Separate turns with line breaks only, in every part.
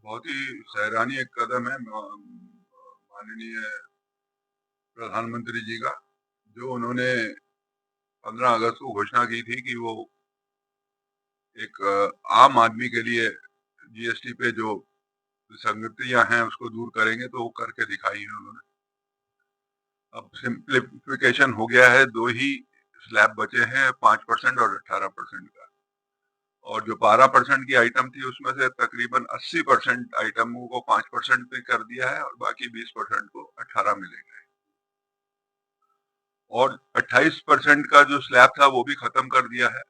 बहुत ही सराहनीय कदम है माननीय प्रधानमंत्री जी का, जो उन्होंने 15 अगस्त को घोषणा की थी कि वो एक आम आदमी के लिए जीएसटी पे जो विसंगतियां हैं उसको दूर करेंगे, तो वो करके दिखाई है उन्होंने। अब सिंप्लीफिकेशन हो गया है, 2 ही स्लैब बचे हैं, 5% और 18% का। और जो 12% की आइटम थी उसमें से तकरीबन 80% आइटमों को 5% पे कर दिया है और बाकी 20% को 18 मिलेगा। और 28% का जो स्लैब था वो भी खत्म कर दिया है।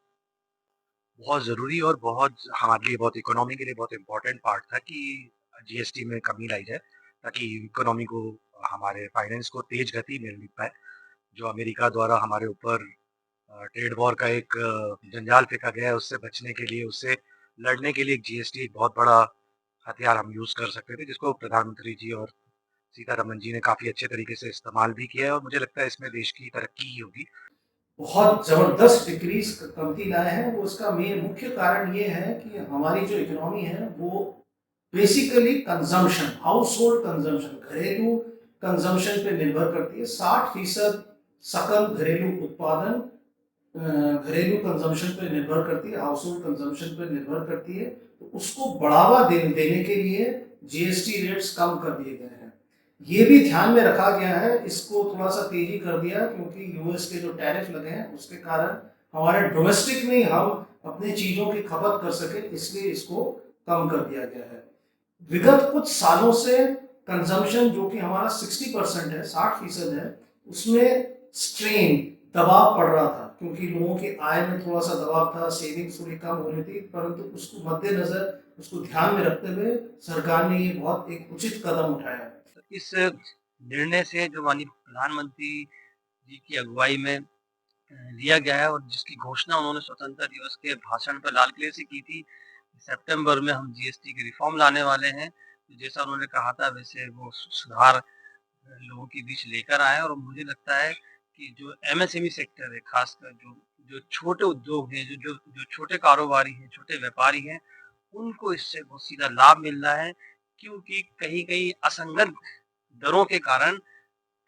बहुत ज़रूरी और बहुत हमारे लिए, बहुत इकोनॉमी के लिए बहुत इम्पोर्टेंट पार्ट था कि जीएसटी में कमी लाई जाए, ताकि इकोनॉमी को, हमारे फाइनेंस को तेज गति मिल पाए। जो अमेरिका द्वारा हमारे ऊपर ट्रेड वॉर का एक जंजाल फेंका गया है, उससे बचने के लिए, उससे लड़ने के लिए एक जीएसटी एक बहुत बड़ा हथियार हम यूज़ कर सकते थे, जिसको प्रधानमंत्री जी और सीतारमन जी ने काफ़ी अच्छे तरीके से इस्तेमाल भी किया है, और मुझे लगता है इसमें देश की तरक्की ही होगी।
बहुत ज़बरदस्त डिक्रीज कमती लाए हैं। वो उसका मेन मुख्य कारण ये है कि हमारी जो इकोनॉमी है वो basically consumption, house hold consumption, घरेलू कंजम्पशन पे निर्भर करती है। 60% सकल घरेलू उत्पादन घरेलू कंजम्पशन पे निर्भर करती है, हाउस होल्ड कंजम्पशन पे निर्भर करती है। तो उसको बढ़ावा देने के लिए जीएसटी रेट्स कम कर दिए गए हैं। ये भी ध्यान में रखा गया है, इसको थोड़ा सा तेजी कर दिया क्योंकि यूएस के जो टैरिफ लगे हैं उसके कारण हमारे डोमेस्टिक में हम अपनी चीजों की खपत कर सके, इसलिए इसको कम कर दिया गया है। विगत कुछ सालों से कंजम्पशन जो कि हमारा 60% है, 60% है, उसमें स्ट्रेन, दबाव पड़ रहा था क्योंकि लोगों की आय में थोड़ा सा दबाव था, सेविंग्स थोड़ी कम हो रही थी। परंतु उसको मद्देनजर, उसको ध्यान में रखते हुए सरकार ने ये बहुत एक उचित कदम उठाया।
इस निर्णय से जो माननीय प्रधानमंत्री जी की अगुवाई में लिया गया है, और जिसकी घोषणा उन्होंने स्वतंत्रता दिवस के भाषण पर लाल किले से की थी, सितंबर में हम जीएसटी की रिफॉर्म लाने वाले हैं। तो जैसा उन्होंने कहा था वैसे वो सुधार लोगों के बीच लेकर आए, और मुझे लगता है कि जो एमएसएमई सेक्टर है, खासकर जो जो छोटे उद्योग हैं, जो जो जो छोटे कारोबारी हैं, छोटे व्यापारी हैं, उनको इससे बहुत सीधा लाभ मिल रहा है, क्योंकि कहीं-कहीं असंगत दरों के कारण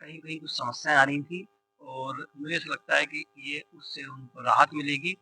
कहीं-कहीं कुछ समस्याएँ आ रही थी, और मुझे ऐसा लगता है कि ये उससे उनको राहत मिलेगी।